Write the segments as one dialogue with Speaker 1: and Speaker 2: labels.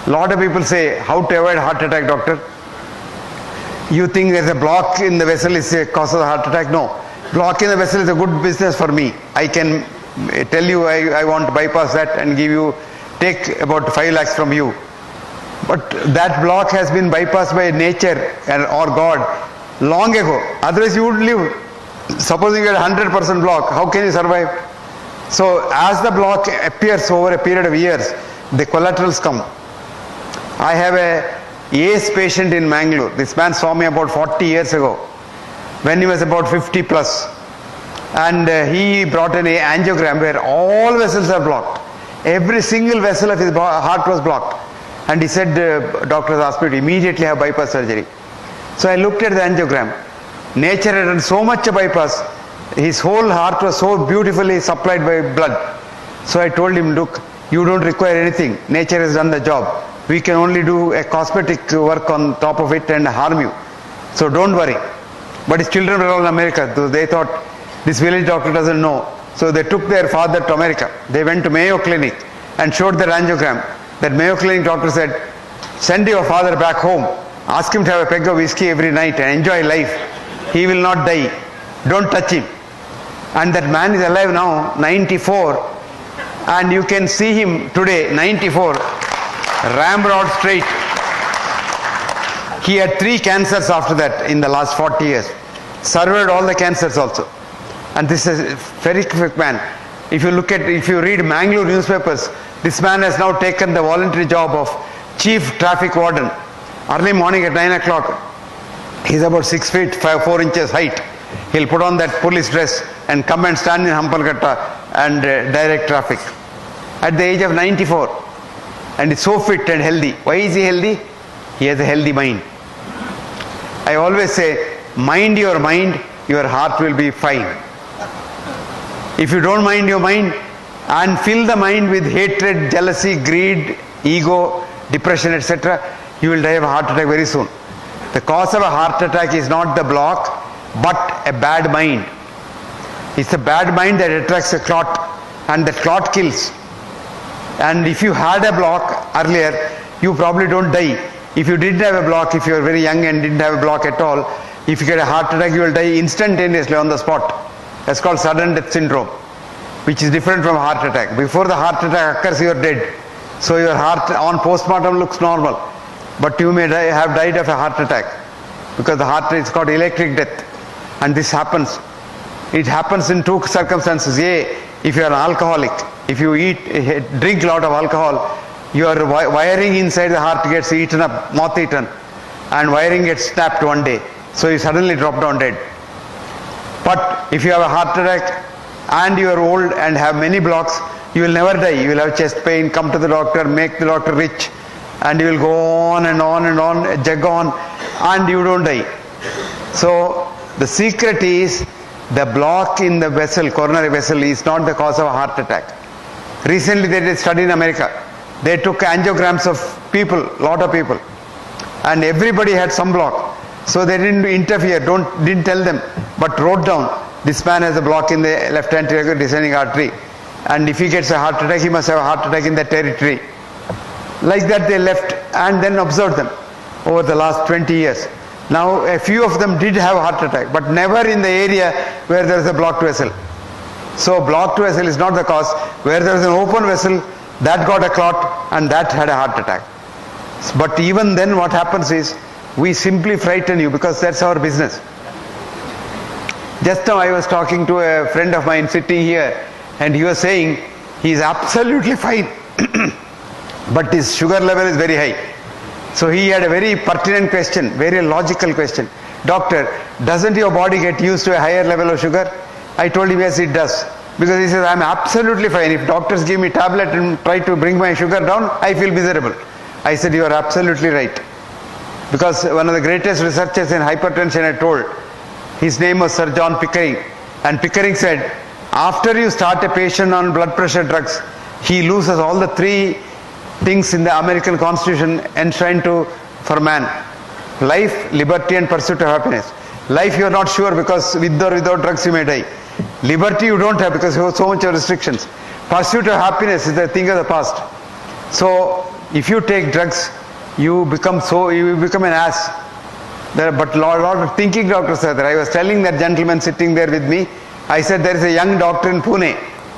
Speaker 1: Lot of people say, how to avoid heart attack, doctor? You think there's a block in the vessel is a cause of the heart attack? No. Block in the vessel is a good business for me. I can tell you I want to bypass that and take about 5 lakhs from you. But that block has been bypassed by nature or God long ago. Otherwise you would live. Supposing you had 100% block, how can you survive? So as the block appears over a period of years, the collaterals come. I have a ACE patient in Mangalore. This man saw me about 40 years ago, when he was about 50 plus. And he brought an angiogram where all vessels are blocked. Every single vessel of his heart was blocked. And he said, doctors asked me to immediately have bypass surgery. So I looked at the angiogram. Nature had done so much a bypass. His whole heart was so beautifully supplied by blood. So I told him, look, you don't require anything. Nature has done the job. We can only do a cosmetic work on top of it and harm you. So don't worry. But his children were all in America. So they thought, this village doctor doesn't know. So they took their father to America. They went to Mayo Clinic and showed the angiogram. That Mayo Clinic doctor said, send your father back home. Ask him to have a peg of whiskey every night and enjoy life. He will not die. Don't touch him. And that man is alive now, 94. And you can see him today, 94. Ramrod straight. He had 3 cancers after that in the last 40 years. Survived all the cancers also. And this is a very quick man. If you read Mangalore newspapers, this man has now taken the voluntary job of chief traffic warden. Early morning at 9 o'clock, he's about 6 feet 4 inches height. He'll put on that police dress and come and stand in Hampalgatta and direct traffic. At the age of 94. And is so fit and healthy. Why is he healthy? He has a healthy mind. I always say, mind, your heart will be fine. If you don't mind your mind and fill the mind with hatred, jealousy, greed, ego, depression, etc., you will die of a heart attack very soon. The cause of a heart attack is not the block, but a bad mind. It's a bad mind that attracts a clot, and that clot kills. And if you had a block earlier, you probably don't die. If you didn't have a block, if you were very young and didn't have a block at all, if you get a heart attack, you will die instantaneously on the spot. That's called sudden death syndrome, which is different from heart attack. Before the heart attack occurs, you are dead. So your heart on postmortem looks normal, but you may have died of a heart attack, because the heart is called electric death. And this happens. It happens in 2 circumstances. A, if you are an alcoholic, if you drink a lot of alcohol, your wiring inside the heart gets eaten up, moth eaten, and wiring gets snapped one day. So you suddenly drop down dead. But if you have a heart attack and you are old and have many blocks, you will never die. You will have chest pain, come to the doctor, make the doctor rich, and you will go on and on and on, jug on, and you don't die. So the secret is, the block in the vessel, coronary vessel, is not the cause of a heart attack. Recently they did a study in America. They took angiograms of people, lot of people, and everybody had some block. So they didn't interfere, didn't tell them, but wrote down, this man has a block in the left anterior descending artery, and if he gets a heart attack, he must have a heart attack in that territory. Like that they left and then observed them over the last 20 years. Now a few of them did have a heart attack, but never in the area where there is a blocked vessel. So blocked vessel is not the cause. Where there is an open vessel, that got a clot and that had a heart attack. But even then what happens is, we simply frighten you, because that's our business. Just now I was talking to a friend of mine sitting here, and he was saying he is absolutely fine but his sugar level is very high. So he had a very pertinent question, very logical question. Doctor, doesn't your body get used to a higher level of sugar? I told him yes, it does. Because he says, I'm absolutely fine. If doctors give me tablet and try to bring my sugar down, I feel miserable. I said, you are absolutely right. Because one of the greatest researchers in hypertension had told, his name was Sir John Pickering. And Pickering said, after you start a patient on blood pressure drugs, he loses all the 3 things in the American Constitution enshrined for man: life, liberty, and pursuit of happiness. Life you are not sure, because with or without drugs you may die. Liberty you don't have because you have so much of restrictions. Pursuit of happiness is the thing of the past. So If you take drugs, you become an ass. But lot of thinking doctors are there. I was telling that gentleman sitting there with me, I said there is a young doctor in Pune.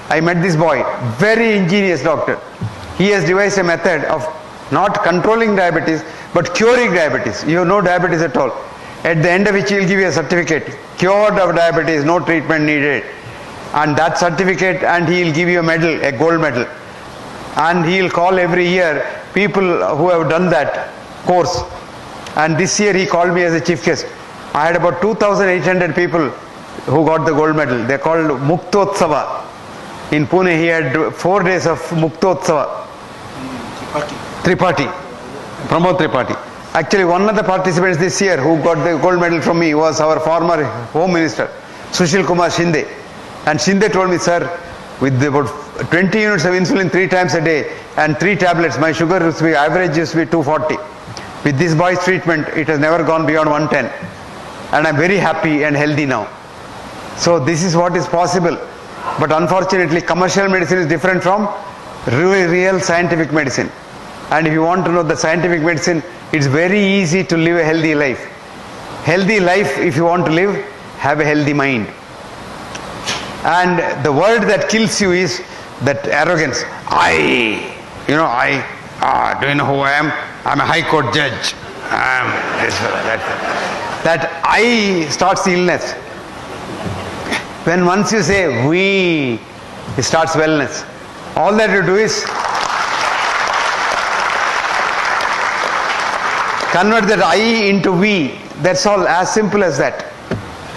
Speaker 1: I met this boy, very ingenious doctor. He has devised a method of not controlling diabetes, but curing diabetes. You have no diabetes at all. At the end of which he will give you a certificate, cured of diabetes, no treatment needed. And that certificate, and he will give you a medal, a gold medal. And he will call every year people who have done that course. And this year he called me as a chief guest. I had about 2,800 people who got the gold medal. They called Muktotsava. In Pune he had 4 days of Muktotsava. Tripathi. Pramod Tripathi. Actually, one of the participants this year who got the gold medal from me was our former Home Minister, Sushil Kumar Shinde. And Shinde told me, sir, with about 20 units of insulin 3 times a day and 3 tablets, my sugar average used to be 240. With this boy's treatment, it has never gone beyond 110. And I'm very happy and healthy now. So this is what is possible. But unfortunately, commercial medicine is different from real scientific medicine. And if you want to know the scientific medicine, it's very easy to live a healthy life. Healthy life, if you want to live, have a healthy mind. And the word that kills you is that arrogance. Do you know who I am? I'm a high court judge. That I starts illness. When once you say we, it starts wellness. All that you do is convert that I into we. That's all, as simple as that.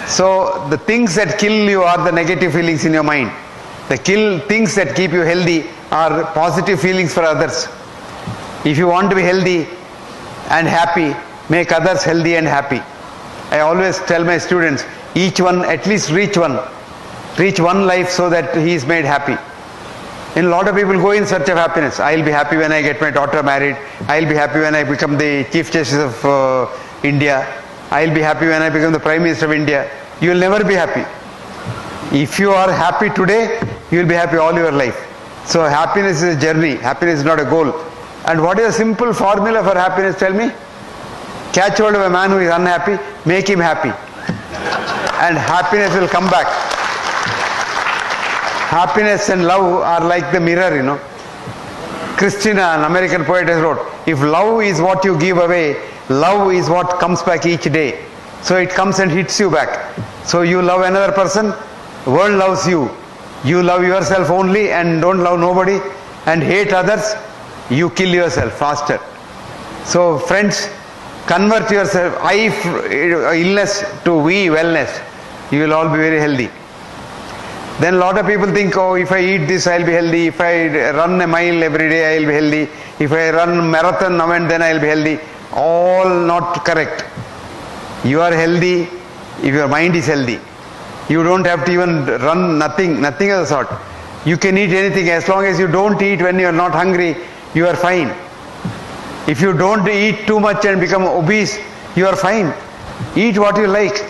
Speaker 1: So the things that kill you are the negative feelings in your mind. The things that keep you healthy are positive feelings for others. If you want to be healthy and happy, make others healthy and happy. I always tell my students, each one at least reach one life so that he is made happy. And a lot of people go in search of happiness. I'll be happy when I get my daughter married. I'll be happy when I become the Chief Justice of India. I'll be happy when I become the Prime Minister of India. You will never be happy. If you are happy today, you will be happy all your life. So happiness is a journey. Happiness is not a goal. And what is a simple formula for happiness? Tell me. Catch hold of a man who is unhappy, make him happy. And happiness will come back. Happiness and love are like the mirror, you know. Christina, an American poet, has wrote, if love is what you give away, love is what comes back each day. So it comes and hits you back. So you love another person, the world loves you. You love yourself only and don't love nobody and hate others, you kill yourself faster. So friends, convert yourself, illness to we, wellness. You will all be very healthy. Then a lot of people think, oh, if I eat this, I'll be healthy. If I run a mile every day, I'll be healthy. If I run marathon now and then, I'll be healthy. All not correct. You are healthy if your mind is healthy. You don't have to even run nothing of the sort. You can eat anything as long as you don't eat when you are not hungry, you are fine. If you don't eat too much and become obese, you are fine. Eat what you like.